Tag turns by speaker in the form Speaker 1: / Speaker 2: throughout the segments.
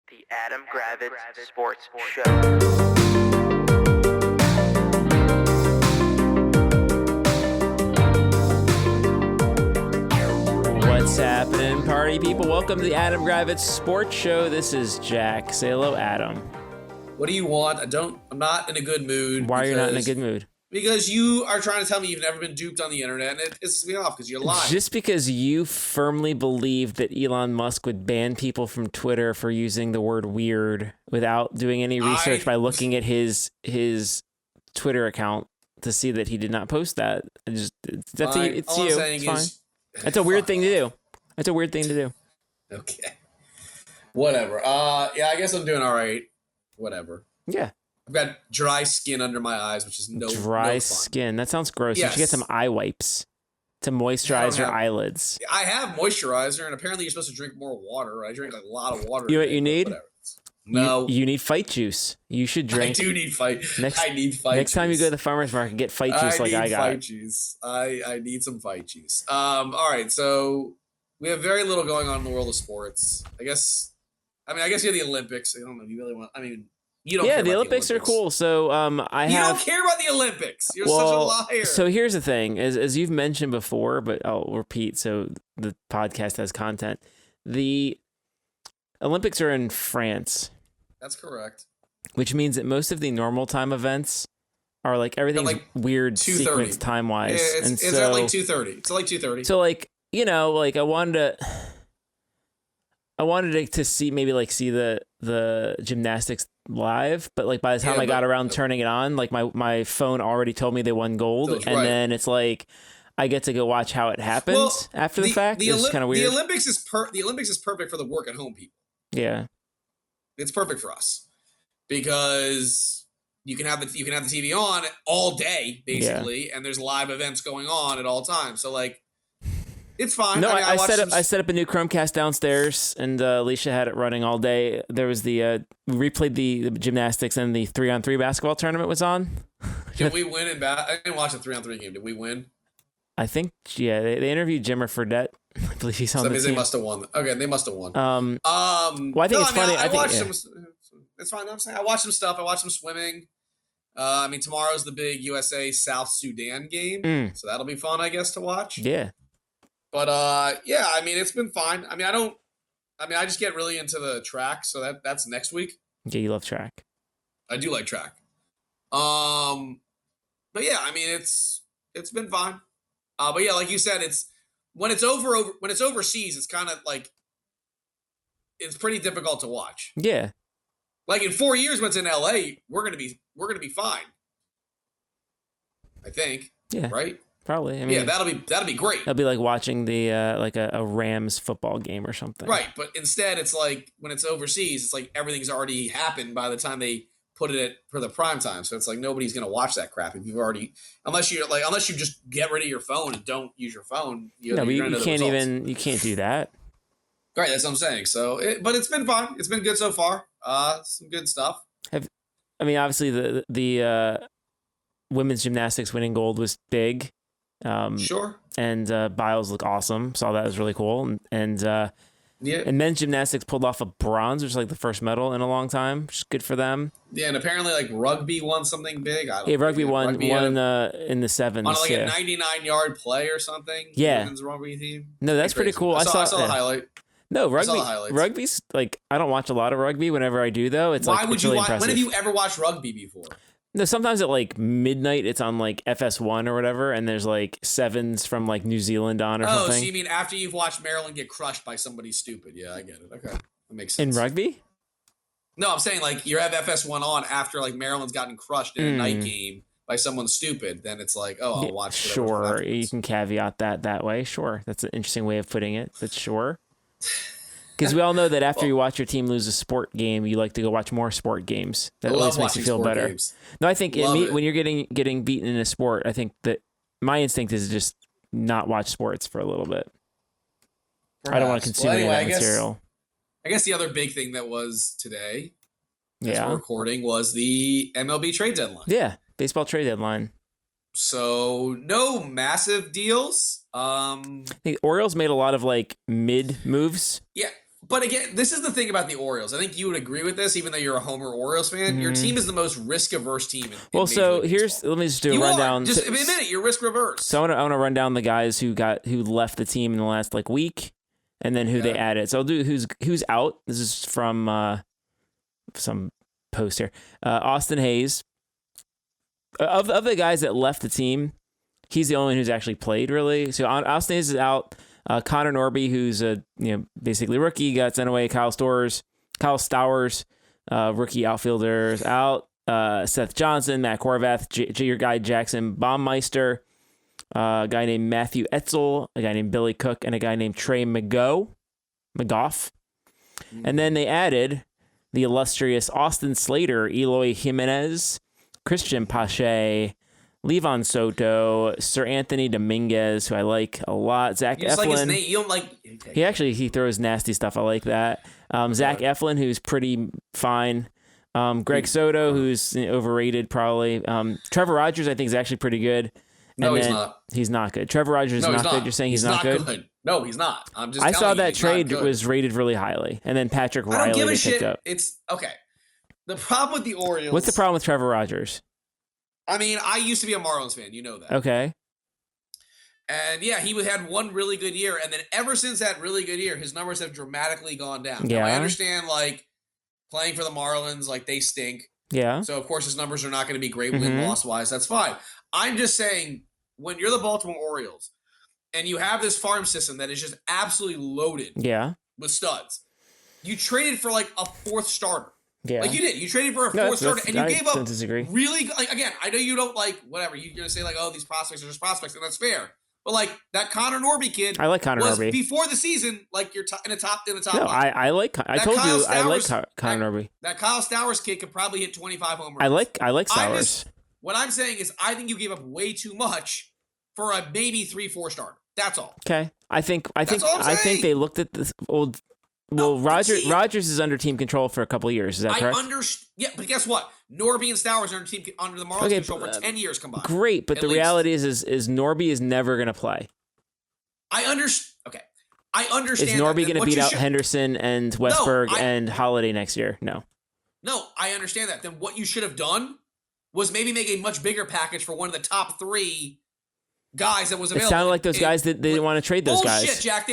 Speaker 1: The Adam Gravitz Sports Show.
Speaker 2: What's happening, party people? Welcome to the Adam Gravitz Sports Show. This is Jack. Say hello, Adam.
Speaker 3: What do you want? I'm not in a good mood.
Speaker 2: Why are you not in a good mood?
Speaker 3: Because you are trying to tell me you've never been duped on the internet, and it pisses me off because you're lying.
Speaker 2: Just because you firmly believe that Elon Musk would ban people from Twitter for using the word weird without doing any research by looking at his Twitter account to see that he did not post that. It's you. It's fine. That's a weird thing to do. That's a weird thing to do.
Speaker 3: Okay. Whatever. Yeah, I guess I'm doing all right. Whatever.
Speaker 2: Yeah.
Speaker 3: I've got dry skin under my eyes, which is no fun.
Speaker 2: Skin. That sounds gross.
Speaker 3: Yes.
Speaker 2: You should get some eye wipes to moisturize your eyelids.
Speaker 3: I have moisturizer, and apparently you're supposed to drink more water. I drink a lot of water.
Speaker 2: You know what you need?
Speaker 3: No.
Speaker 2: You need fight juice. You should drink.
Speaker 3: I do need fight. I need fight juice.
Speaker 2: Next time you go to the farmer's market, get fight juice like I got.
Speaker 3: Fight juice. I need some fight juice. All right, so we have very little going on in the world of sports. I guess you have the Olympics. I don't know if you really want. You don't care
Speaker 2: the
Speaker 3: about
Speaker 2: Olympics are cool. So
Speaker 3: you don't care about the Olympics. You're such a liar.
Speaker 2: So here's the thing: as you've mentioned before, but I'll repeat so the podcast has content. The Olympics are in France.
Speaker 3: That's correct.
Speaker 2: Which means that most of the normal time events are like everything's like weird sequence time wise.
Speaker 3: Yeah, it's at like 2:30. It's like 2:30.
Speaker 2: So I wanted to see the gymnastics live, but like by the time I got around turning it on, like my phone already told me they won gold, then it's like I get to go watch how it happens after the fact. It's kind of weird.
Speaker 3: The Olympics is perfect for the work at home people.
Speaker 2: Yeah,
Speaker 3: it's perfect for us because you can have the TV on all day basically, and there's live events going on at all times. So like. It's fine.
Speaker 2: No, I set up a new Chromecast downstairs, and Alicia had it running all day. There was we replayed the gymnastics, and the 3-on-3 basketball tournament was on.
Speaker 3: Did we win I didn't watch the 3-on-3 game. Did we win?
Speaker 2: I think, yeah. They interviewed Jimmer Fredette. I believe he's on the team.
Speaker 3: They must have won. Okay, they must have won.
Speaker 2: Well, I think it's funny.
Speaker 3: I watched some. It's fine. I'm saying I watched some stuff. I watched some swimming. Tomorrow's the big USA South Sudan game, so that'll be fun, I guess, to watch.
Speaker 2: Yeah.
Speaker 3: But it's been fine. I just get really into the track, so that's next week.
Speaker 2: Yeah, you love track.
Speaker 3: I do like track. But yeah, it's been fine. But yeah, like you said, it's when it's overseas, it's kind of like it's pretty difficult to watch.
Speaker 2: Yeah.
Speaker 3: Like in 4 years when it's in LA, we're gonna be fine. I think.
Speaker 2: Yeah.
Speaker 3: Right?
Speaker 2: Probably.
Speaker 3: That'll be great.
Speaker 2: That'll be like watching the like a Rams football game or something.
Speaker 3: Right, but instead it's like when it's overseas, it's like everything's already happened by the time they put it for the prime time. So it's like nobody's gonna watch that crap if you've already unless you just get rid of your phone and don't use your phone. You can't do that. Right, that's what I'm saying. So, but it's been fun. It's been good so far. Some good stuff.
Speaker 2: Obviously the women's gymnastics winning gold was big.
Speaker 3: Sure.
Speaker 2: And Biles look awesome. Saw that was really cool. And men's gymnastics pulled off a bronze, which is like the first medal in a long time, which is good for them.
Speaker 3: Yeah, and apparently like rugby won something big.
Speaker 2: Rugby won in the sevens.
Speaker 3: On like a 99-yard play or something.
Speaker 2: Yeah.
Speaker 3: Women's rugby team.
Speaker 2: No, that's pretty cool. I saw
Speaker 3: the highlight.
Speaker 2: No, rugby's like, I don't watch a lot of rugby. Whenever I do though, it's really impressive.
Speaker 3: When have you ever watched rugby before?
Speaker 2: No, sometimes at like midnight, it's on like FS1 or whatever, and there's like sevens from like New Zealand on or something.
Speaker 3: Oh, so you mean after you've watched Maryland get crushed by somebody stupid? Yeah, I get it. Okay, that makes sense.
Speaker 2: In rugby?
Speaker 3: No, I'm saying like you have FS1 on after like Maryland's gotten crushed in a night game by someone stupid. Then it's like, I'll watch.
Speaker 2: Sure, you can caveat that way. Sure, that's an interesting way of putting it. But sure. Because we all know that after you watch your team lose a sport game, you like to go watch more sport games. That always makes you feel better.
Speaker 3: Games.
Speaker 2: No, I think when you're getting beaten in a sport, I think that my instinct is just not watch sports for a little bit. Perhaps. I don't want to consume any of that material.
Speaker 3: I guess the other big thing that was today, as we're recording, was the MLB trade deadline.
Speaker 2: Yeah, baseball trade deadline.
Speaker 3: So no massive deals.
Speaker 2: I think Orioles made a lot of like mid moves.
Speaker 3: Yeah. But again, this is the thing about the Orioles. I think you would agree with this, even though you're a Homer Orioles fan.
Speaker 2: Mm-hmm.
Speaker 3: Your team is the most risk-averse team.
Speaker 2: Well, so here's let me just do a rundown.
Speaker 3: Just a minute, you're risk-averse.
Speaker 2: So I want to run down the guys who left the team in the last week, and then who they added. So I'll do who's out. This is from some post here. Austin Hayes. Of the guys that left the team, he's the only one who's actually played really. So Austin Hayes is out. Connor Norby, who's a basically rookie, got sent away. Kyle Stowers, rookie outfielder, is out. Seth Johnson, Matt Horvath, your guy Jackson Baumeister, a guy named Matthew Etzel, a guy named Billy Cook, and a guy named Trey McGough. And then they added the illustrious Austin Slater, Eloy Jimenez, Christian Pache, Levon Soto, Sir Anthony Dominguez, who I like a lot. Zach
Speaker 3: You just
Speaker 2: Eflin.
Speaker 3: like his name. You don't like. Okay.
Speaker 2: He throws nasty stuff. I like that. Zach Eflin, who's pretty fine. Greg Soto, who's overrated probably. Trevor Rogers, I think, is actually pretty good.
Speaker 3: No, he's not.
Speaker 2: He's not good. Trevor Rogers is not good. You're saying he's not good?
Speaker 3: No, he's not. I'm just.
Speaker 2: I saw that
Speaker 3: he's
Speaker 2: trade was rated really highly, and then Patrick Riley
Speaker 3: I don't give a
Speaker 2: picked
Speaker 3: shit.
Speaker 2: up.
Speaker 3: It's okay. The problem with the Orioles.
Speaker 2: What's the problem with Trevor Rogers?
Speaker 3: I mean, I used to be a Marlins fan. You know that.
Speaker 2: Okay.
Speaker 3: And yeah, he had one really good year, and then ever since that really good year, his numbers have dramatically gone down.
Speaker 2: Yeah.
Speaker 3: Now, I understand, like, playing for the Marlins, like, they stink.
Speaker 2: Yeah.
Speaker 3: So, of course, his numbers are not going to be great win-loss-wise. That's fine. I'm just saying, when you're the Baltimore Orioles, and you have this farm system that is just absolutely loaded with studs, you traded for, like, a fourth starter.
Speaker 2: Yeah.
Speaker 3: Like you did. You traded for a fourth starter, and you gave up really, like, again, I know you don't like, whatever, you're going to say, like, oh, these prospects are just prospects, and that's fair. But, like, that Connor Norby kid.
Speaker 2: I like Connor Norby.
Speaker 3: Before the season, like, you're in the top.
Speaker 2: No, I like. I told you I like Connor Norby.
Speaker 3: That Kyle Stowers kid could probably hit 25 home runs.
Speaker 2: I like Stowers.
Speaker 3: What I'm saying is, I think you gave up way too much for a maybe 3-4 starter. That's all.
Speaker 2: Okay, I think they looked at this old. Well, Rogers is under team control for a couple of years. Is that correct?
Speaker 3: Yeah, but guess what? Norby and Stowers are under the Marlins control for 10 years combined. Great,
Speaker 2: but the reality is Norby is never going to play.
Speaker 3: I understand. Okay, I understand.
Speaker 2: Is Norby going to beat out Henderson and Westberg and Holiday next year? No.
Speaker 3: No, I understand that. Then what you should have done was maybe make a much bigger package for one of the top 3 guys that was available.
Speaker 2: It sounded like those guys that they didn't want to trade those guys.
Speaker 3: Bullshit, Jack.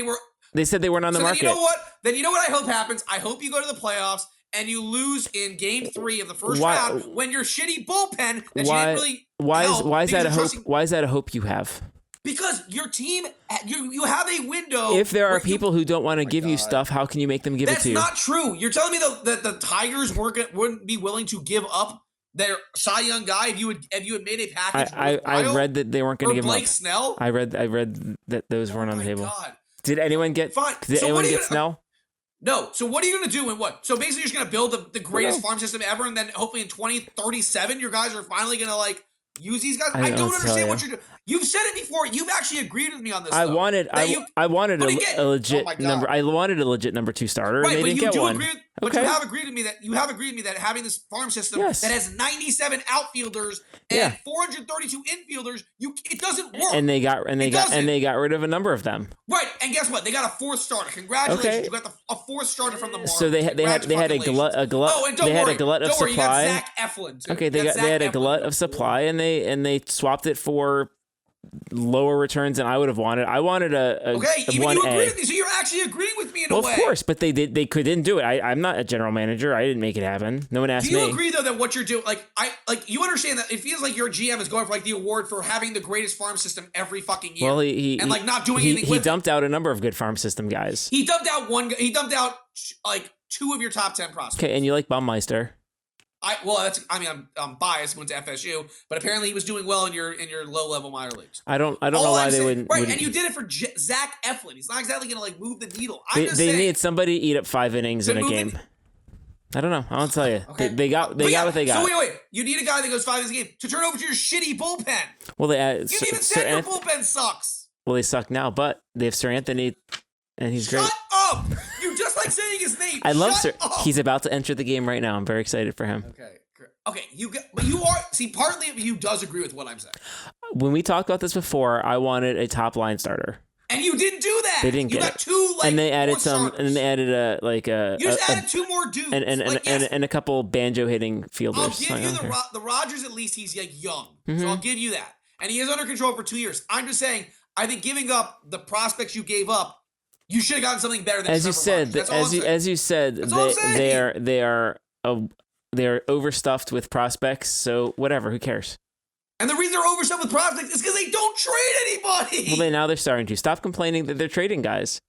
Speaker 2: They said they weren't on the market.
Speaker 3: Then you know what? Then you know what I hope happens? I hope you go to the playoffs and you lose in Game 3 of the first round when your shitty bullpen that you didn't really
Speaker 2: why is that a hope? Why is that a hope you have?
Speaker 3: Because your team, you have a window.
Speaker 2: If there are people who don't want to give you stuff, how can you make them give it to you?
Speaker 3: That's not true. You're telling me that the Tigers wouldn't be willing to give up their Cy Young guy if you had made a package.
Speaker 2: I read that they weren't going to give him
Speaker 3: Blake Snell.
Speaker 2: I read that those weren't on the table.
Speaker 3: God.
Speaker 2: Did anyone get?
Speaker 3: Fine.
Speaker 2: Did anyone get Snell?
Speaker 3: No. So what are you going to do and what? So basically you're just going to build the greatest farm system ever, and then hopefully in 2037 your guys are finally going to like use these guys. I don't understand what you're doing. You've said it before. You've actually agreed with me on this. I wanted
Speaker 2: a legit number. I wanted a legit number 2 starter,
Speaker 3: right,
Speaker 2: and they didn't get one.
Speaker 3: But you have agreed with me that having this farm system that has 97 outfielders and 432 infielders, it doesn't work.
Speaker 2: And they got rid of a number of them.
Speaker 3: Right, and guess what? They got a 4th starter. Congratulations, you got a 4th starter from the Marlins.
Speaker 2: So they had a glut of supply.
Speaker 3: You got Zach Eflin too.
Speaker 2: Okay, they had a glut of supply, and they swapped it for lower returns than I would have wanted. I wanted a
Speaker 3: even
Speaker 2: 1A.
Speaker 3: you agreed with me, so you're actually agreeing with me in a way.
Speaker 2: Well, of course, but they didn't do it. I'm not a general manager. I didn't make it happen. No one asked me.
Speaker 3: Do you agree though that what you're doing, you understand that it feels like your GM is going for like the award for having the greatest farm system every fucking year.
Speaker 2: Well, he
Speaker 3: not doing anything.
Speaker 2: He dumped out a number of good farm system guys.
Speaker 3: He dumped out like 2 of your top 10 prospects.
Speaker 2: Okay, and you like Baumeister.
Speaker 3: I'm biased. Went to FSU, but apparently he was doing well in your low level minor leagues.
Speaker 2: I don't know why they wouldn't.
Speaker 3: Right, and you did it for Zach Eflin. He's not exactly going to like move the needle.
Speaker 2: They need somebody to eat up 5 innings in a game. I don't know. I don't tell you. Okay. They got what they got.
Speaker 3: So wait. You need a guy that goes 5 innings a game to turn over to your shitty bullpen.
Speaker 2: Well, you
Speaker 3: didn't even say your bullpen sucks.
Speaker 2: Well, they suck now, but they have Sir Anthony, and he's great.
Speaker 3: Shut up! You just like saying his name.
Speaker 2: I love Sir. He's about to enter the game right now. I'm very excited for him.
Speaker 3: Okay, partly you does agree with what I'm saying.
Speaker 2: When we talked about this before, I wanted a top line starter.
Speaker 3: And you didn't do that.
Speaker 2: They didn't
Speaker 3: you
Speaker 2: get
Speaker 3: got
Speaker 2: it.
Speaker 3: two, like,
Speaker 2: and they added
Speaker 3: starters.
Speaker 2: and then they added
Speaker 3: You just added two more dudes.
Speaker 2: and a couple banjo hitting fielders.
Speaker 3: I'll give you the Rogers, at least he's like young. So I'll give you that. And he is under control for 2 years. I'm just saying, I think giving up the prospects you gave up, you should have gotten something better than
Speaker 2: as you said. As you said, they're overstuffed with prospects. So whatever, who cares?
Speaker 3: And the reason they're overstuffed with prospects is because they don't trade anybody.
Speaker 2: Well, now they're starting to. Stop complaining that they're trading guys.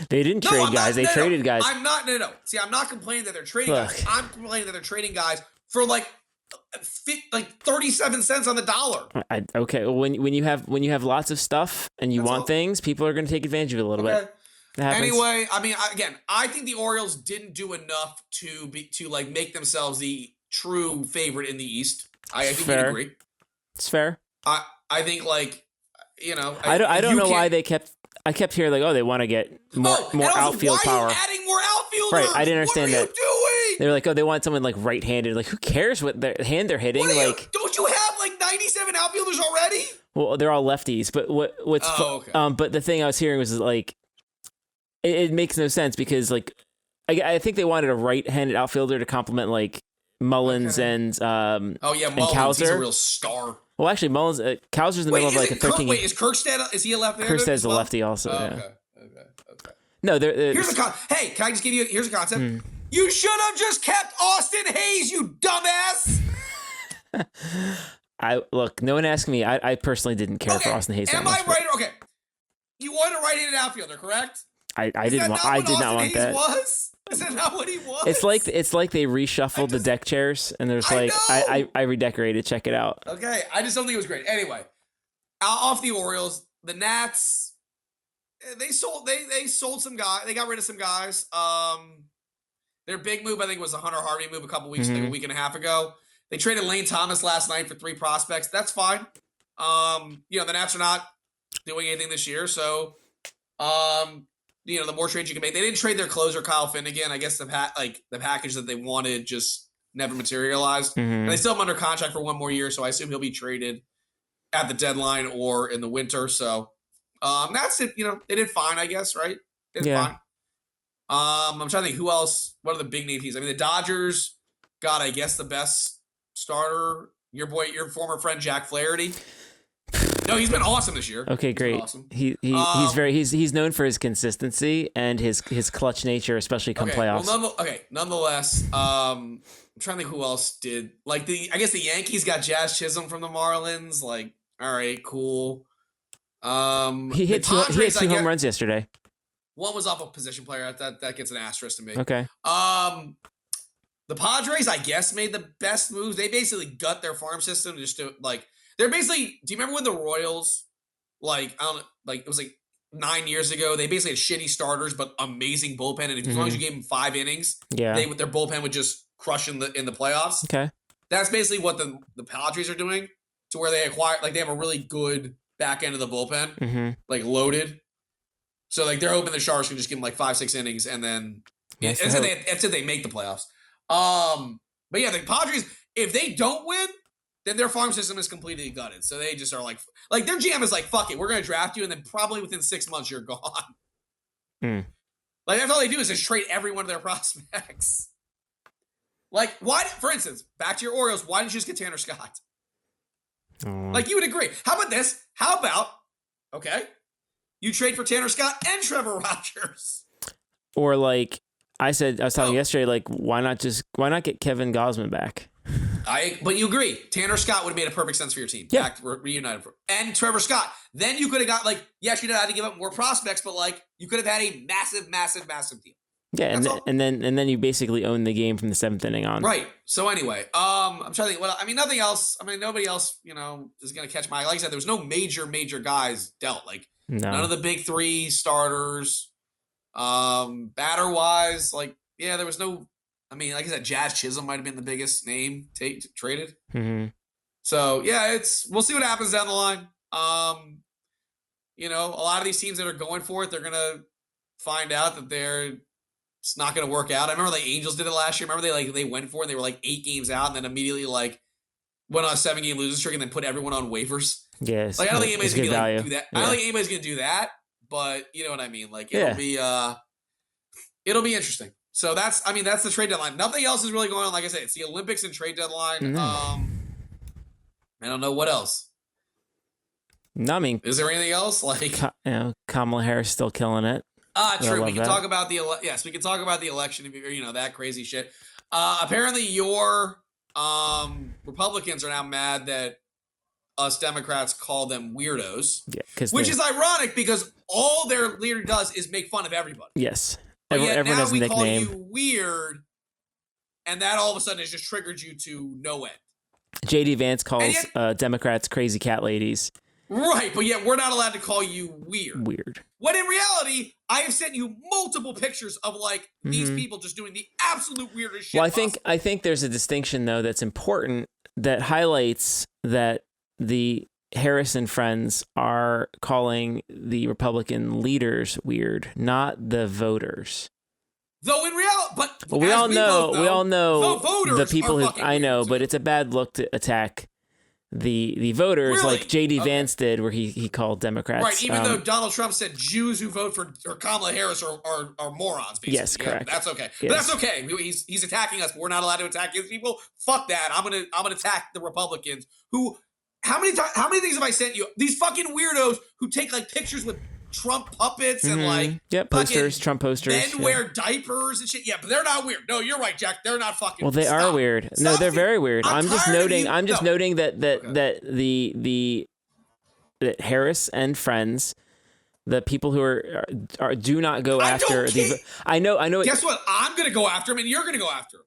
Speaker 2: They didn't trade guys. They traded guys.
Speaker 3: I'm not. No. See, I'm not complaining that they're trading guys. I'm complaining that they're trading guys for like 37 cents on the dollar.
Speaker 2: Okay. Well, when you have lots of stuff and you want things, people are going to take advantage of it a little bit.
Speaker 3: Anyway, I mean, I think the Orioles didn't do enough to like make themselves the true favorite in the East. I think you agree.
Speaker 2: It's fair.
Speaker 3: I think, like, you know,
Speaker 2: I don't know why they kept. I kept hearing like, oh, they want to get more outfield power.
Speaker 3: Why are you adding more outfielders?
Speaker 2: Right, I didn't understand that.
Speaker 3: What are you doing?
Speaker 2: They were like, oh, they want someone like right-handed. Like, who cares what hand they're hitting?
Speaker 3: Don't you have like 97 outfielders already?
Speaker 2: Well, they're all lefties. But but the thing I was hearing was like, it makes no sense because like, I think they wanted a right-handed outfielder to complement like Mullins and
Speaker 3: Mullins, he's a real star.
Speaker 2: Well, actually, Mullins, Kowser's in the middle of like a 13.
Speaker 3: Wait, is Kirkstead? Is he a left-hander?
Speaker 2: Kirkstead's a lefty also.
Speaker 3: Okay.
Speaker 2: No,
Speaker 3: here's a hey, can I just give you? Here's a concept. You should have just kept Austin Hayes, you dumbass.
Speaker 2: Look. No one asked me. I personally didn't care for Austin Hayes.
Speaker 3: Am I right? Okay. You wanted a right-handed outfielder, correct?
Speaker 2: I did not want that.
Speaker 3: Is that not what he was?
Speaker 2: It's like they reshuffled the deck chairs and there's like I redecorated. Check it out.
Speaker 3: Okay, I just don't think it was great. Anyway, off the Orioles, the Nats, they sold some guys. They got rid of some guys. Their big move I think was a Hunter Harvey move a week and a half ago. They traded Lane Thomas last night for 3 prospects. That's fine. The Nats are not doing anything this year, so the more trades you can make. They didn't trade their closer, Kyle Finnegan. I guess the package that they wanted just never materialized. And they still have him under contract for 1 more year, so I assume he'll be traded at the deadline or in the winter. So that's it. They did fine, I guess, right? They did fine. I'm trying to think who else. What are the big name teams? I mean, the Dodgers got, I guess, the best starter. Your former friend Jack Flaherty. No, he's been awesome this year.
Speaker 2: Okay, great.
Speaker 3: Awesome.
Speaker 2: He's known for his consistency and his clutch nature, especially come playoffs.
Speaker 3: Well, nonetheless, I'm trying to think who else did. Like I guess the Yankees got Jazz Chisholm from the Marlins. Like, all right, cool.
Speaker 2: He hit 2 home runs yesterday.
Speaker 3: One was off a position player. That gets an asterisk to me.
Speaker 2: Okay.
Speaker 3: The Padres, I guess, made the best moves. They basically gut their farm system just to like. They're basically. Do you remember when the Royals, it was like 9 years ago? They basically had shitty starters but amazing bullpen, and as long as you gave them 5 innings, their bullpen would just crush in the playoffs. Okay, that's basically what the Padres are doing. To where they acquire, they have a really good back end of the bullpen, loaded. So they're hoping the Sharks can just give them 5-6 innings, and then that's if they make the playoffs. But yeah, the Padres, if they don't win, then their farm system is completely gutted. So they just are like their GM is like, fuck it, we're going to draft you. And then probably within 6 months, you're gone. That's all they do is just trade every one of their prospects. Why, for instance, back to your Orioles, why didn't you just get Tanner Scott? You would agree. How about this? How about, you trade for Tanner Scott and Trevor Rogers? Or
Speaker 2: I was telling you yesterday, why not get Kevin Gausman back?
Speaker 3: But you agree, Tanner Scott would have made a perfect sense for your team.
Speaker 2: Yeah.
Speaker 3: Back reunited. And Trevor Scott. Then you could have got yes, you'd have had to give up more prospects, but you could have had a massive, massive, massive deal.
Speaker 2: Yeah, and then you basically own the game from the 7th inning on.
Speaker 3: Right. So anyway, I'm trying to think. Well, I mean, nothing else. I mean, nobody else, is going to catch my. Like I said, there was no major guys dealt. None of the big 3 starters. Batter wise, there was no. I mean, like I said, Jazz Chisholm might have been the biggest name traded. So yeah, we'll see what happens down the line. A lot of these teams that are going for it, they're gonna find out that it's not gonna work out. I remember the Angels did it last year. Remember they went for it. And they were 8 games out, and then immediately went on a 7-game losing streak and then put everyone on waivers.
Speaker 2: Yes.
Speaker 3: Like I don't think anybody's gonna
Speaker 2: value.
Speaker 3: do that.
Speaker 2: Yeah.
Speaker 3: I don't think anybody's gonna do that, but you know what I mean. Like it'll be interesting. So that's the trade deadline. Nothing else is really going on. Like I said, it's the Olympics and trade deadline. I don't know what else.
Speaker 2: No, I mean,
Speaker 3: is there anything else? Like
Speaker 2: Kamala Harris still killing it.
Speaker 3: True. We can talk about the we can talk about the election. That crazy shit. Apparently, your Republicans are now mad that us Democrats call them weirdos.
Speaker 2: Yeah,
Speaker 3: which is ironic because all their leader does is make fun of everybody.
Speaker 2: Yes.
Speaker 3: Everyone
Speaker 2: has a nickname.
Speaker 3: Call you weird, and that all of a sudden has just triggered you to no end.
Speaker 2: JD Vance calls Democrats crazy cat ladies.
Speaker 3: Right, but yet we're not allowed to call you weird.
Speaker 2: Weird.
Speaker 3: When in reality, I have sent you multiple pictures of like these people just doing the absolute weirdest shit.
Speaker 2: Well,
Speaker 3: possible.
Speaker 2: I think there's a distinction though that's important that highlights that the Harris and friends are calling the Republican leaders weird, not the voters.
Speaker 3: Though in reality, but
Speaker 2: we all know
Speaker 3: the voters
Speaker 2: the people who I know,
Speaker 3: too.
Speaker 2: but it's a bad look to attack the voters
Speaker 3: really?
Speaker 2: like JD Vance did, where he called Democrats.
Speaker 3: Right, even though Donald Trump said Jews who vote for Kamala Harris are morons, basically.
Speaker 2: Yes, correct.
Speaker 3: Yeah, that's okay.
Speaker 2: Yes.
Speaker 3: But that's okay. He's attacking us. But we're not allowed to attack his people. Fuck that. I'm gonna attack the Republicans who. How many things have I sent you? These fucking weirdos who take like pictures with Trump puppets and like
Speaker 2: posters, Trump posters.
Speaker 3: Men wear diapers and shit. Yeah, but they're not weird. No, you're right, Jack. They're not fucking.
Speaker 2: Well, they are weird. No, they're very weird. I'm just noting that that Harris and friends, the people who are do not go after the. I know.
Speaker 3: Guess what? I'm gonna go after him, and you're gonna go after him.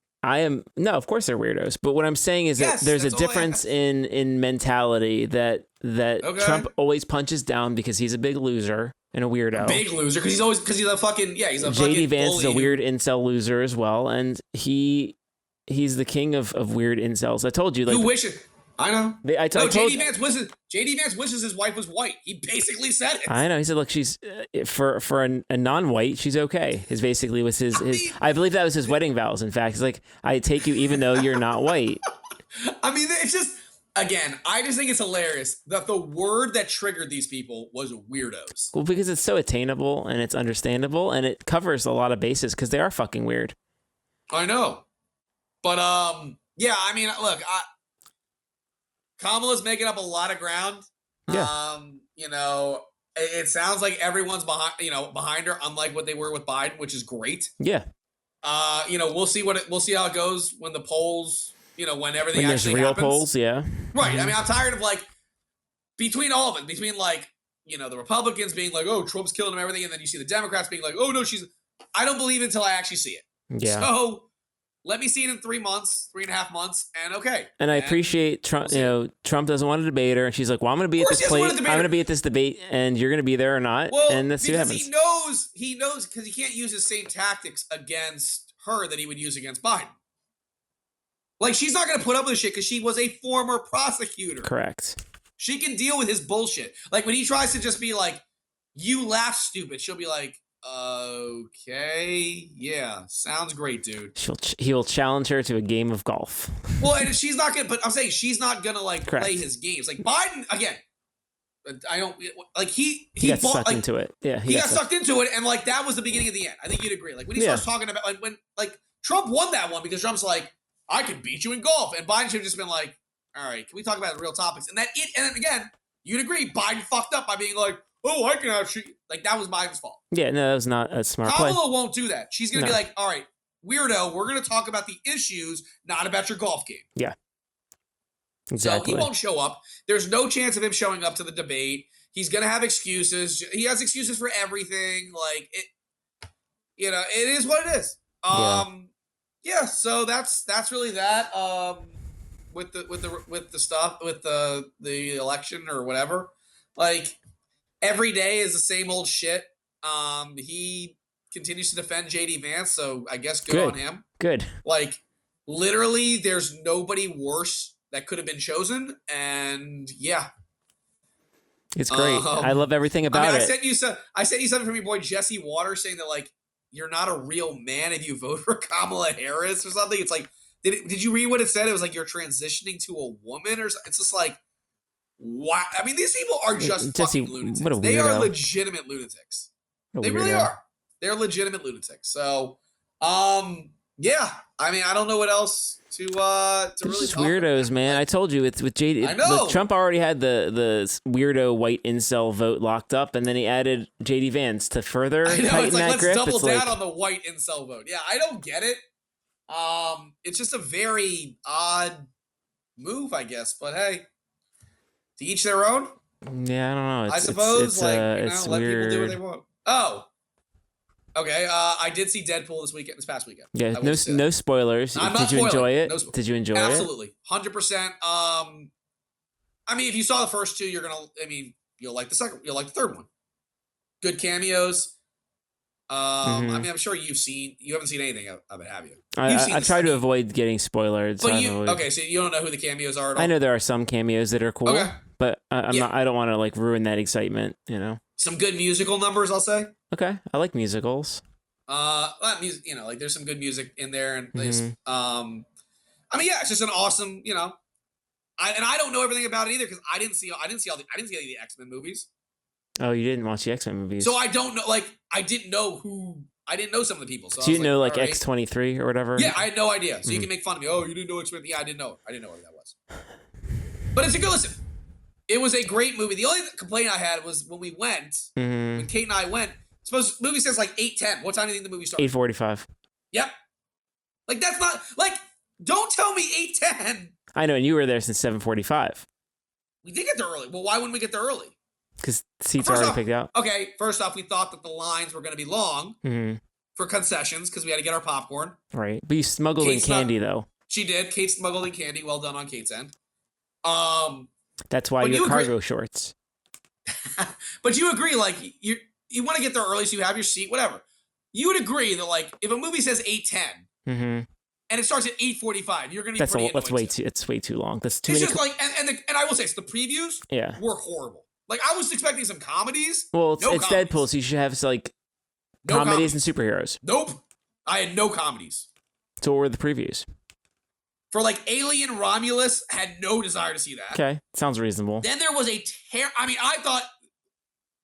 Speaker 2: Of course they're weirdos. But what I'm saying is that there's a difference in mentality that Trump always punches down because he's a big loser and a weirdo.
Speaker 3: Big loser because he's a fucking he's a
Speaker 2: JD Vance is a weird incel loser as well, and he's the king of weird incels. I told you, like,
Speaker 3: who wishes. I know.
Speaker 2: JD
Speaker 3: Vance wishes his wife was white. He basically said it.
Speaker 2: I know. He said, "Look, she's for a non-white, she's okay." Is basically was his. I believe that was his wedding vows. In fact, he's like, "I take you even though you're not white."
Speaker 3: I mean, it's just again, I just think it's hilarious that the word that triggered these people was weirdos.
Speaker 2: Well, because it's so attainable and it's understandable and it covers a lot of bases because they are fucking weird.
Speaker 3: I know, but yeah. I mean, look, Kamala's making up a lot of ground.
Speaker 2: Yeah.
Speaker 3: It sounds like everyone's behind her, unlike what they were with Biden, which is great.
Speaker 2: Yeah.
Speaker 3: We'll see how it goes when the polls, when everything
Speaker 2: when
Speaker 3: actually
Speaker 2: real
Speaker 3: happens.
Speaker 2: polls, yeah.
Speaker 3: Right. I mean, I'm tired of between all of it, between the Republicans being like, oh, Trump's killing him, everything, and then you see the Democrats being like, oh no, I don't believe it until I actually see it.
Speaker 2: Yeah.
Speaker 3: So let me see it in 3.5 months, and okay.
Speaker 2: And I appreciate Trump. Trump doesn't want to debate her, and she's like, "Well, I'm going to be at this plate. I'm going to be at this debate, and you're going to be there or not."
Speaker 3: Well,
Speaker 2: and let's see what happens.
Speaker 3: He knows because he can't use his same tactics against her that he would use against Biden. Like she's not going to put up with this shit because she was a former prosecutor.
Speaker 2: Correct.
Speaker 3: She can deal with his bullshit. Like when he tries to just be like, "You laugh, stupid," she'll be like, okay, yeah, sounds great, dude.
Speaker 2: He'll challenge her to a game of golf.
Speaker 3: Well, and she's not gonna. But I'm saying she's not gonna play his games. Like Biden again. I don't like he
Speaker 2: got sucked into it. Yeah,
Speaker 3: he got sucked into it, and that was the beginning of the end. I think you'd agree. Like when he starts talking about when Trump won that one because Trump's like, I can beat you in golf, and Biden should have just been like, all right, can we talk about real topics? And and then again, you'd agree. Biden fucked up by being like, oh, I can actually that was Biden's fault.
Speaker 2: Yeah, no, that was not a smart play.
Speaker 3: Kamala won't do that. She's gonna be like, all right, weirdo, we're gonna talk about the issues, not about your golf game.
Speaker 2: Yeah. Exactly.
Speaker 3: So he won't show up. There's no chance of him showing up to the debate. He's gonna have excuses. He has excuses for everything. Like it, it is what it is. Yeah. So that's really that. With the stuff with the election or whatever. Like every day is the same old shit. He continues to defend JD Vance, so I guess good on him. Good. Like literally, there's nobody worse that could have been chosen, and yeah,
Speaker 2: it's great. I love everything about it.
Speaker 3: I sent you something from your boy Jesse Waters saying that you're not a real man if you vote for Kamala Harris or something. It's like Did you read what it said? It was like you're transitioning to a woman, or it's just like, wow. I mean, these people are just fucking lunatics.
Speaker 2: What a
Speaker 3: They are
Speaker 2: weirdo.
Speaker 3: legitimate lunatics.
Speaker 2: What a
Speaker 3: They really
Speaker 2: weirdo.
Speaker 3: are. They're legitimate lunatics. So, yeah. I mean, I don't know what else to
Speaker 2: It's
Speaker 3: really
Speaker 2: just
Speaker 3: talk
Speaker 2: weirdos,
Speaker 3: about.
Speaker 2: man. I told you it's with JD.
Speaker 3: I know.
Speaker 2: Look, Trump already had the weirdo white incel vote locked up, and then he added JD Vance to further
Speaker 3: I know.
Speaker 2: tighten
Speaker 3: It's like,
Speaker 2: that
Speaker 3: let's
Speaker 2: grip.
Speaker 3: double
Speaker 2: It's
Speaker 3: down
Speaker 2: like,
Speaker 3: on the white incel vote. Yeah, I don't get it. It's just a very odd move, I guess. But hey, to each their own.
Speaker 2: yeah, I don't know.
Speaker 3: I suppose,
Speaker 2: it's
Speaker 3: let
Speaker 2: weird.
Speaker 3: people do what they want. Oh, okay. I did see Deadpool this past weekend.
Speaker 2: Yeah, no spoilers.
Speaker 3: I'm
Speaker 2: Did
Speaker 3: not
Speaker 2: you enjoy
Speaker 3: spoiling.
Speaker 2: it?
Speaker 3: No
Speaker 2: Did you enjoy it?
Speaker 3: Absolutely, 100%. I mean, if you saw the first two, you'll like the second. You'll like the third one. Good cameos. I mean, I'm sure you haven't seen anything of it, have you?
Speaker 2: I try to avoid getting spoiled.
Speaker 3: But okay, so you don't know who the cameos are at all?
Speaker 2: I know there are some cameos that are cool,
Speaker 3: Okay.
Speaker 2: but I don't want to like ruin that excitement, you know.
Speaker 3: Some good musical numbers, I'll say.
Speaker 2: Okay, I like musicals.
Speaker 3: That music, like there's some good music in there, and I mean, yeah, it's just an awesome, I don't know everything about it either because I didn't see any of the X-Men movies.
Speaker 2: Oh, you didn't watch the X-Men movies,
Speaker 3: so I don't know. Like, I didn't know some of the people. So
Speaker 2: you didn't know like
Speaker 3: right.
Speaker 2: X-23 or whatever.
Speaker 3: Yeah, I had no idea. So you can make fun of me. Oh, you didn't know X-Men? Yeah, I didn't know what that was. But it's a good listen. It was a great movie. The only complaint I had was when we went, when Kate and I went. Suppose the movie says like 8:10. What time do you think the movie started?
Speaker 2: 8:45.
Speaker 3: Yep. Like that's not like. Don't tell me 8:10.
Speaker 2: I know, and you were there since 7:45.
Speaker 3: We did get there early. Well, why wouldn't we get there early?
Speaker 2: Because seats are already picked out.
Speaker 3: Okay, first off, we thought that the lines were going to be long for concessions because we had to get our popcorn.
Speaker 2: Right, but you smuggled in candy though.
Speaker 3: She did. Kate smuggled in candy. Well done on Kate's end.
Speaker 2: That's why you have cargo shorts.
Speaker 3: But you agree, like you want to get there early so you have your seat, whatever. You would agree that like if a movie says 8:10 and it starts at 8:45, you're going to be
Speaker 2: It's way too long. That's too
Speaker 3: it's
Speaker 2: many.
Speaker 3: Just like and I will say, so the previews were horrible. Like I was expecting some comedies.
Speaker 2: Well, it's Deadpool, so you should have like comedies and superheroes.
Speaker 3: Nope, I had no comedies.
Speaker 2: So what were the previews?
Speaker 3: For like Alien Romulus, had no desire to see that.
Speaker 2: Okay, sounds reasonable.
Speaker 3: Then there was I mean, I thought,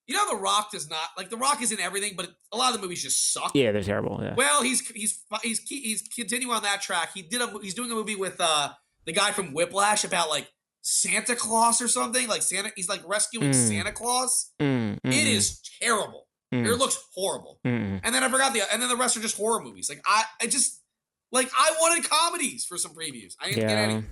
Speaker 3: The Rock does not like The Rock is in everything, but a lot of the movies just suck.
Speaker 2: Yeah, they're terrible. Yeah.
Speaker 3: Well, he's continuing on that track. He's doing a movie with the guy from Whiplash about like Santa Claus or something. Like Santa, he's like rescuing Santa Claus. It is terrible. It looks horrible. And then I forgot and then the rest are just horror movies. Like I wanted comedies for some previews. I didn't get any.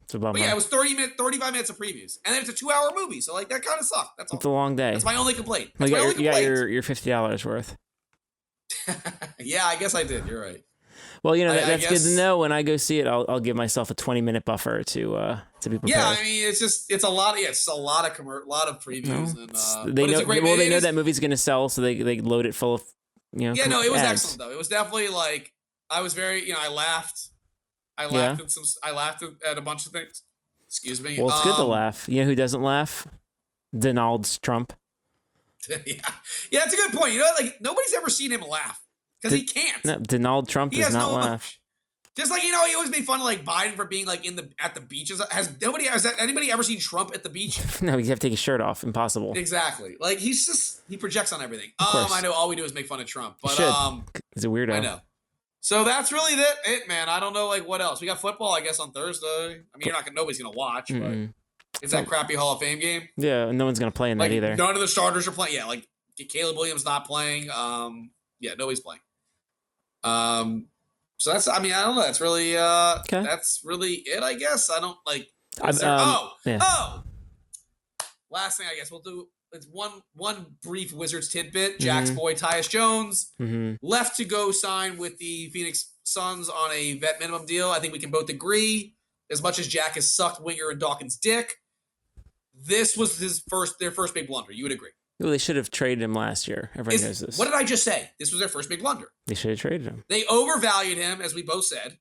Speaker 2: It's a bummer.
Speaker 3: But yeah, it was 35 minutes of previews. And then it's a 2-hour movie. So like that kind of sucked. That's all.
Speaker 2: It's a long day.
Speaker 3: That's my only complaint.
Speaker 2: You got your $50 worth.
Speaker 3: Yeah, I guess I did. You're right.
Speaker 2: Well, that's good to know. When I go see it, I'll give myself a 20-minute buffer to be prepared.
Speaker 3: Yeah, I mean, it's a lot. Yeah, it's a lot of previews.
Speaker 2: They know that movie's going to sell, so they load it full of Yeah,
Speaker 3: no, it was
Speaker 2: ads.
Speaker 3: excellent though. It was definitely like I was very, I laughed. I laughed at a bunch of things. Excuse me.
Speaker 2: Well, it's good to laugh. You know who doesn't laugh? Donald Trump.
Speaker 3: Yeah, it's a good point. Like nobody's ever seen him laugh because he can't.
Speaker 2: No, Donald Trump does not laugh.
Speaker 3: Just like he always made fun of like Biden for being like at the beaches. Has anybody ever seen Trump at the beach?
Speaker 2: No, you have to take his shirt off. Impossible.
Speaker 3: Exactly. Like he projects on everything. I know all we do is make fun of Trump, but
Speaker 2: he's a weirdo.
Speaker 3: I know. So that's really it, man. I don't know like what else. We got football, I guess, on Thursday. I mean, nobody's gonna watch, but it's that crappy Hall of Fame game.
Speaker 2: Yeah, no one's gonna play in that either.
Speaker 3: None of the starters are playing. Yeah, like Caleb Williams not playing. Yeah, nobody's playing. So that's. I mean, I don't know. That's really. That's really it. I guess I don't like. Last thing I guess we'll do. It's one brief Wizards tidbit. Jack's boy Tyus Jones left to go sign with the Phoenix Suns on a vet minimum deal. I think we can both agree. As much as Jack has sucked Winger and Dawkins' dick, this was their first big blunder. You would agree?
Speaker 2: Well, they should have traded him last year. Everyone knows this.
Speaker 3: What did I just say? This was their first big blunder.
Speaker 2: They should have traded him.
Speaker 3: They overvalued him, as we both said.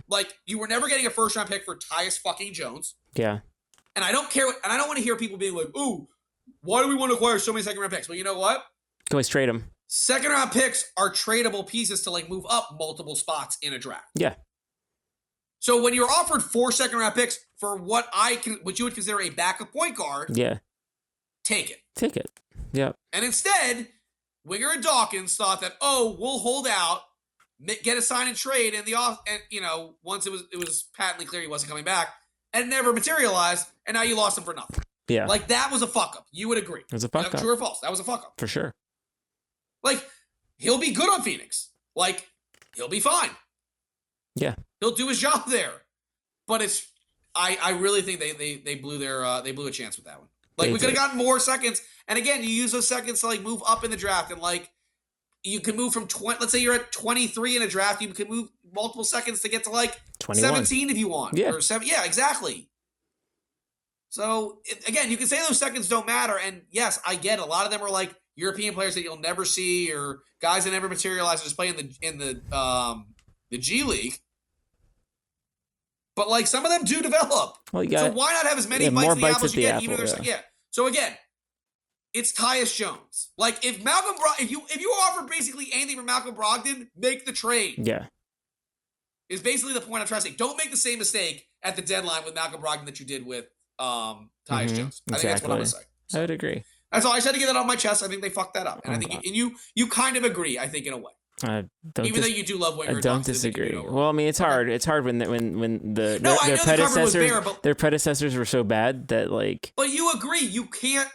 Speaker 3: Like you were never getting a first round pick for Tyus fucking Jones.
Speaker 2: Yeah.
Speaker 3: And I don't care. And I don't want to hear people being like, "Ooh, why do we want to acquire so many second round picks?" Well, you know what?
Speaker 2: Can always trade him.
Speaker 3: Second round picks are tradable pieces to like move up multiple spots in a draft.
Speaker 2: Yeah.
Speaker 3: So when you're offered 4 second-round picks for what you would consider a backup point guard, take it.
Speaker 2: Take it. Yep.
Speaker 3: And instead, Winger and Dawkins thought that, we'll hold out, get a sign and trade, and once it was patently clear he wasn't coming back, and it never materialized, and now you lost him for nothing.
Speaker 2: Yeah.
Speaker 3: Like, that was a fuck-up. You would agree.
Speaker 2: It was a fuck-up.
Speaker 3: True or false? That was a fuck-up.
Speaker 2: For sure.
Speaker 3: Like, he'll be good on Phoenix. Like, he'll be fine.
Speaker 2: Yeah.
Speaker 3: He'll do his job there. But I really think they blew a chance with that one. Like, we could have gotten more seconds. And again, you use those seconds to like move up in the draft, and like you can move from 20. Let's say you're at 23 in a draft, you can move multiple seconds to get to like
Speaker 2: 21.
Speaker 3: 17 if you want.
Speaker 2: Yeah.
Speaker 3: Or 7. Yeah, exactly. So again, you can say those seconds don't matter, and yes, I get it. A lot of them are like European players that you'll never see, or guys that never materialize and just play in the G League. But like some of them do develop.
Speaker 2: Well,
Speaker 3: so why not have as many bites
Speaker 2: more
Speaker 3: of the
Speaker 2: bites
Speaker 3: apple as
Speaker 2: at
Speaker 3: you
Speaker 2: the
Speaker 3: get?
Speaker 2: apple,
Speaker 3: Even yeah. So again, it's Tyus Jones. Like if Malcolm if you offer basically anything for Malcolm Brogdon, make the trade.
Speaker 2: Yeah.
Speaker 3: Is basically the point I'm trying to say. Don't make the same mistake at the deadline with Malcolm Brogdon that you did with Tyus Jones. I think that's what I'm gonna say. So,
Speaker 2: I would agree.
Speaker 3: That's all. I just had to get that off my chest. I think they fucked that up, and I think you kind of agree. I think in a way. Even though you do love Winger,
Speaker 2: I don't disagree. Well, I mean, it's hard. It's hard when their predecessors were so bad that like.
Speaker 3: But you agree. You can't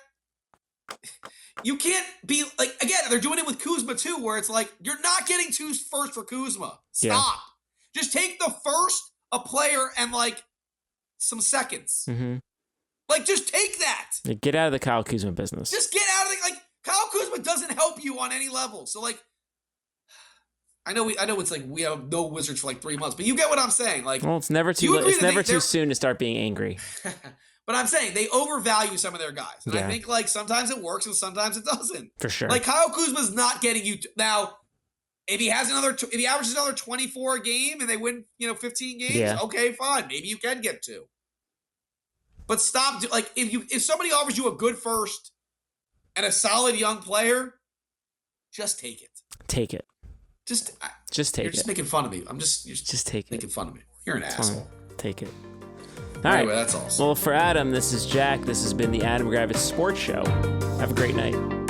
Speaker 3: be like, again, they're doing it with Kuzma too, where it's like you're not getting 2 firsts for Kuzma. Stop. Yeah. Just take the first, a player, and like some seconds.
Speaker 2: Mm-hmm.
Speaker 3: Like, just take that.
Speaker 2: Get out of the Kyle Kuzma business.
Speaker 3: Just get out of it. Like, Kyle Kuzma doesn't help you on any level. So like. I know it's like we have no Wizards for like 3 months, but you get what I'm saying. Like,
Speaker 2: well, it's never too soon to start being angry.
Speaker 3: But I'm saying they overvalue some of their guys, and I think like sometimes it works and sometimes it doesn't.
Speaker 2: For sure.
Speaker 3: Like Kyle Kuzma's not getting you now. If he averages another 24 a game and they win, 15 games, okay, fine, maybe you can get 2. But stop. Like if somebody offers you a good first and a solid young player, just take it.
Speaker 2: Take it.
Speaker 3: Just take it.
Speaker 2: You're
Speaker 3: just making fun of me.
Speaker 2: Just take it.
Speaker 3: Making fun of me. You're an asshole.
Speaker 2: Take it.
Speaker 3: Anyway, that's all.
Speaker 2: Well, for Adam, this is Jack. This has been the Adam Gravitz Sports Show. Have a great night.